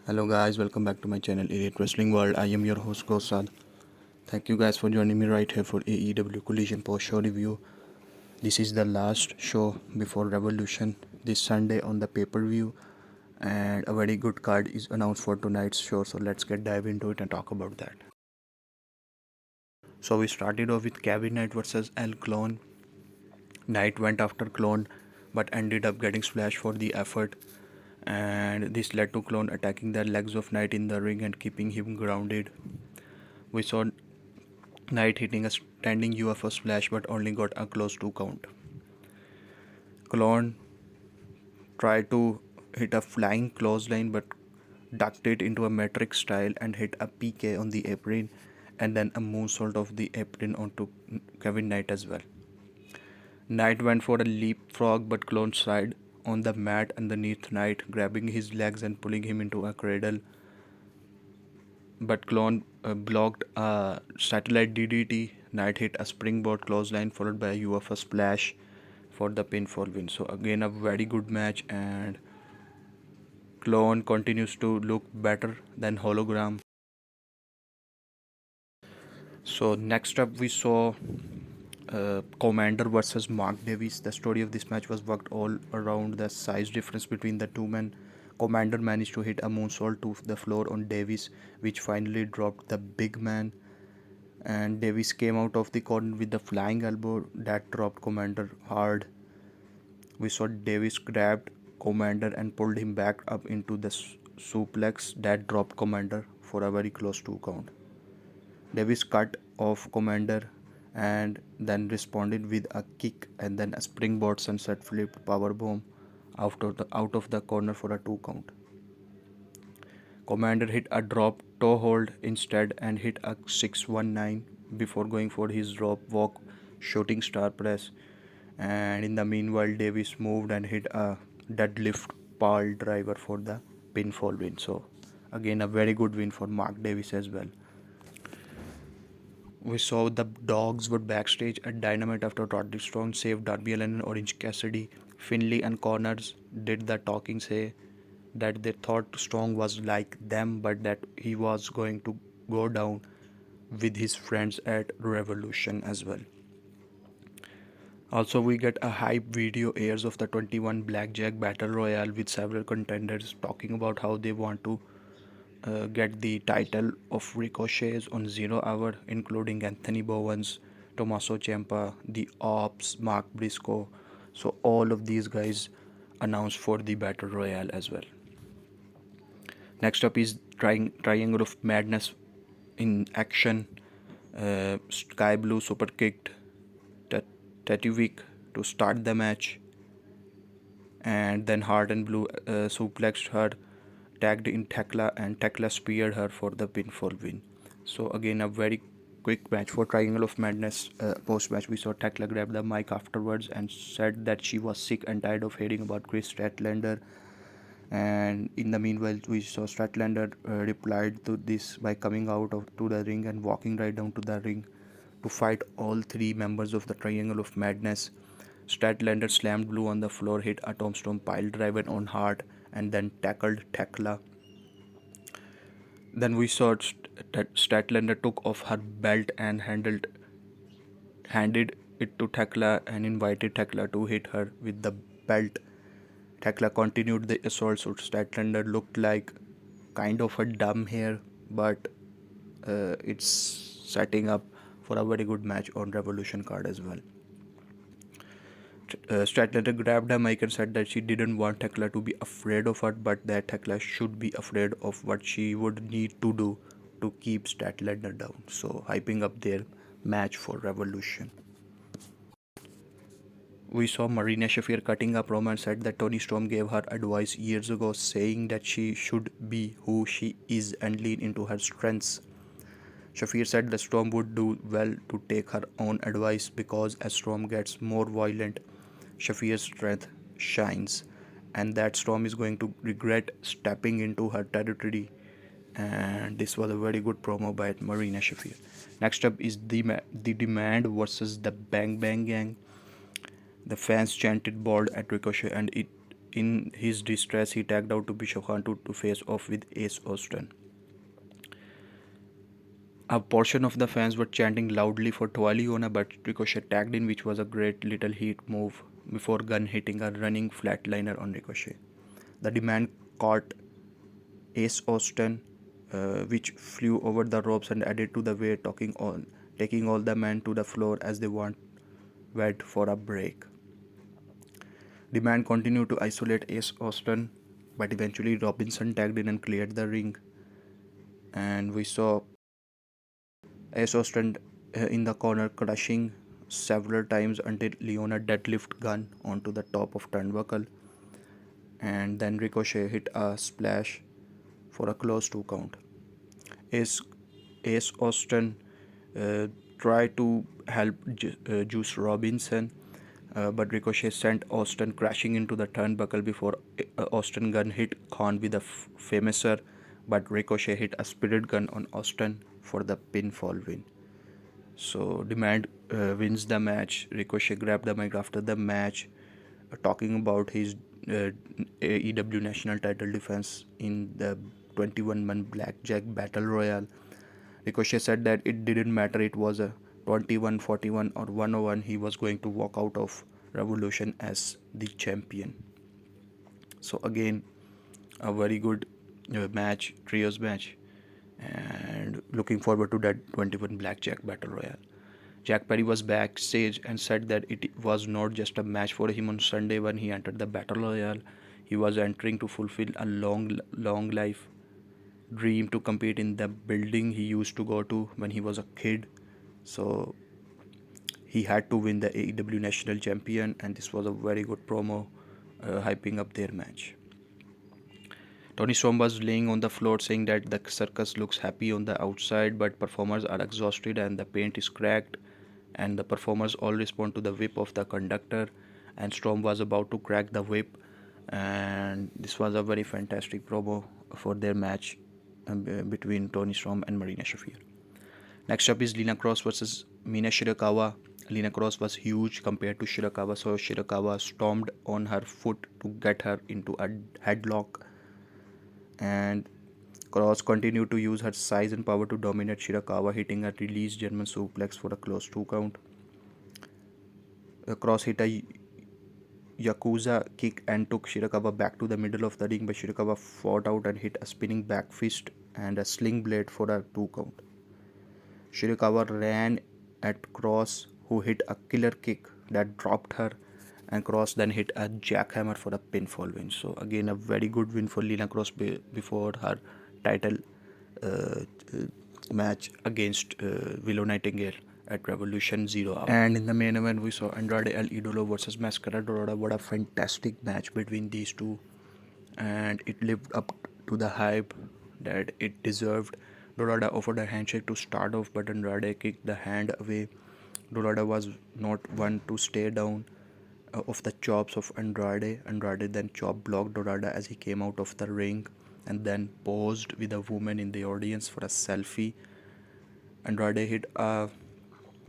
Hello guys, welcome back to my channel Elite Wrestling World. I am your host GhostSaad. Thank you guys for joining me right here for AEW Collision post show review. This is the last show before Revolution this Sunday on the pay-per-view, and a very good card is announced for tonight's show, so let's get dive into it and talk about that. So we started off with Kevin Knight versus Clon. Knight went after Clon but ended up getting splashed for the effort, and this led to Clone attacking the legs of Knight in the ring and keeping him grounded. We saw Knight hitting a standing UFO splash but only got a close 2 count. Clone tried to hit a flying clothesline but ducked it into a metric style and hit a PK on the apron and then a moonsault off the apron onto Kevin Knight as well. Knight went for a leapfrog but Clone slid on the mat underneath Knight, grabbing his legs and pulling him into a cradle. But Clone blocked a satellite DDT. Knight hit a springboard clothesline followed by a UFO splash for the pinfall win. So again a very good match, and Clone continues to look better than Hologram. So next up we saw Komander versus Mark Davis. The story of this match was worked all around the size difference between the two men. Komander managed to hit a moonsault to the floor on Davis, which finally dropped the big man. And Davis came out of the corner with the flying elbow that dropped Komander hard. We saw Davis grabbed Komander and pulled him back up into the suplex that dropped Komander for a very close 2 count. Davis cut off Komander and then responded with a kick and then a springboard sunset flip powerbomb out of the corner for a 2 count. Komander hit a drop toe hold instead and hit a 619 before going for his drop walk shooting star press. And in the meanwhile, Davis moved and hit a deadlift pile driver for the pinfall win. So again, a very good win for Mark Davis as well. We saw the dogs were backstage at Dynamite after Roderick Strong saved Darby Allin and Orange Cassidy. Finley and Connors did the talking, say that they thought Strong was like them but that he was going to go down with his friends at Revolution as well. Also, we get a hype video airs of the 21 Blackjack Battle Royale with several contenders talking about how they want to get the title of Ricochets on 0 Hour, including Anthony Bowens, Tommaso Ciampa, The Ops, Mark Briscoe. So all of these guys announced for the Battle Royale as well. Next up is Triangle of Madness in action. Skye Blue super kicked Tatuvik to start the match, and then Hart and Blue suplexed her, tagged in Thekla, and Thekla speared her for the pinfall win. So again a very quick match for Triangle of Madness. Post match we saw Thekla grab the mic afterwards and said that she was sick and tired of hearing about Chris Statlander. And in the meanwhile we saw Statlander replied to this by coming to the ring and walking right down to the ring to fight all three members of the Triangle of Madness. Statlander slammed Blue on the floor, hit a tombstone pile driver on Hart, and then tackled Thekla. Then we saw that Statlander took off her belt and handed it to Thekla and invited Thekla to hit her with the belt. Thekla continued the assault, so Statlander looked like kind of a dumb here, but it's setting up for a very good match on Revolution card as well. Statlander grabbed a mic and said that she didn't want Thekla to be afraid of her, but that Thekla should be afraid of what she would need to do to keep Statlander down. So hyping up their match for Revolution. We saw Marina Shafir cutting a promo and said that Tony Storm gave her advice years ago, saying that she should be who she is and lean into her strengths. Shafir said the Storm would do well to take her own advice because as Storm gets more violent, Shafir's strength shines, and that Storm is going to regret stepping into her territory. And this was a very good promo by Marina Shafir. Next up is the Demand versus the Bang Bang Gang. The fans chanted bold at Ricochet, and in his distress, he tagged out to Bishop Khan to face off with Ace Austin. A portion of the fans were chanting loudly for Toa Liona, but Ricochet tagged in, which was a great little heat move before Gunn hitting a running flatliner on Ricochet. The demand caught Ace Austin, which flew over the ropes and added to the weight, taking all the men to the floor as they went for a break. Demand continued to isolate Ace Austin, but eventually Robinson tagged in and cleared the ring. And we saw Ace Austin in the corner crushing several times until Liona deadlift Gunn onto the top of turnbuckle. And then Ricochet hit a splash for a close 2 count. Ace Austin tried to help Juice Robinson, but Ricochet sent Austin crashing into the turnbuckle before Austin Gunn hit Kaun with a famouser, but Ricochet hit a spirit gun on Austin for the pinfall win. So Demand wins the match. Ricochet grabbed the mic after the match, talking about his AEW national title defense in the 21-man Blackjack Battle Royale. Ricochet said that it didn't matter, it was a 21, 41 or 101, he was going to walk out of Revolution as the champion. So again, a very good trios match, and looking forward to that 21 Blackjack Battle Royale. Jack Perry was backstage and said that it was not just a match for him on Sunday when he entered the Battle Royale. He was entering to fulfill a long life dream to compete in the building he used to go to when he was a kid. So he had to win the AEW National Champion, and this was a very good promo hyping up their match. Tony Storm was laying on the floor saying that the circus looks happy on the outside, but performers are exhausted and the paint is cracked, and the performers all respond to the whip of the conductor, and Storm was about to crack the whip, and this was a very fantastic promo for their match between Tony Storm and Marina Shafir. Next up is Lena Kross versus Mina Shirakawa. Lena Kross was huge compared to Shirakawa, so Shirakawa stormed on her foot to get her into a headlock, and Kross continued to use her size and power to dominate Shirakawa, hitting a release German suplex for a close 2 count. Kross hit a Yakuza kick and took Shirakawa back to the middle of the ring, but Shirakawa fought out and hit a spinning back fist and a sling blade for a 2 count. Shirakawa ran at Kross, who hit a killer kick that dropped her, and Kross then hit a jackhammer for a pinfall win. So again, a very good win for Lena Kross before her title match against Willow Nightingale at Revolution 0 Hour. And in the main event, we saw Andrade El Idolo versus Mascara Dorada. What a fantastic match between these two, and it lived up to the hype that it deserved. Dorada offered a handshake to start off, but Andrade kicked the hand away. Dorada was not one to stay down of the chops of Andrade. Andrade then chop blocked Dorada as he came out of the ring and then posed with a woman in the audience for a selfie. Andrade hit a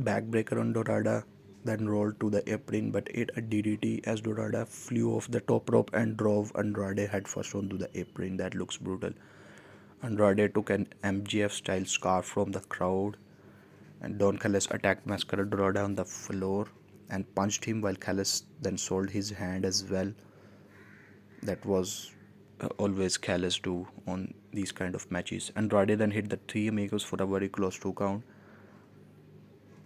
backbreaker on Dorada, then rolled to the apron but ate a DDT as Dorada flew off the top rope and drove Andrade headfirst onto the apron. That looks brutal. Andrade took an MJF style scarf from the crowd, and Don Callis attacked Mascara Dorada on the floor and punched him, while Callis then sold his hand as well. That was always Callis do on these kind of matches. Andrade then hit the Three Amigos for a very close 2 count.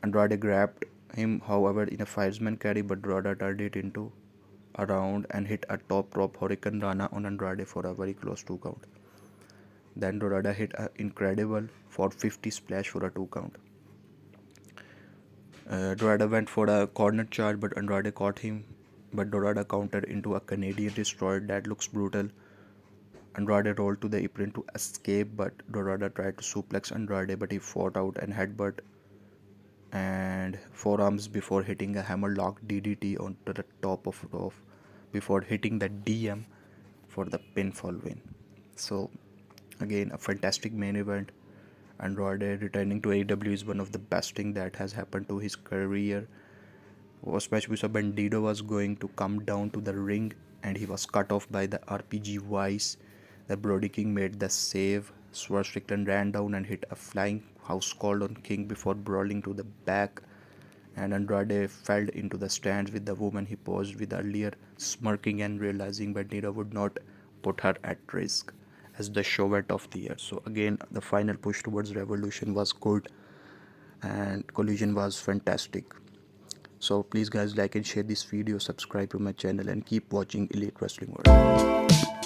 Andrade grabbed him, however, in a fireman carry, but Dorada turned it into a round and hit a top rope Hurricane Rana on Andrade for a very close 2 count. Then Dorada hit an incredible 450 splash for a 2 count. Dorada went for a corner charge, but Andrade caught him, but Dorada countered into a Canadian destroyer. That looks brutal. Andrade rolled to the apron to escape, but Dorada tried to suplex Andrade, but he fought out and headbutt and forearms before hitting a hammerlock DDT onto the top of rope before hitting the DM for the pinfall win. So again, a fantastic main event. Andrade returning to AEW is one of the best things that has happened to his career, Post match, we saw Bandido was going to come down to the ring and he was cut off by the RPG Vice. The Brody King made the save. Swerve Strickland ran down and hit a flying house call on King before brawling to the back. And Andrade fell into the stands with the woman he posed with earlier, smirking and realizing Bandido would not put her at risk as the show went off the air. So again, the final push towards Revolution was good and Collision was fantastic. So please guys, like and share this video, subscribe to my channel and keep watching Elite Wrestling World.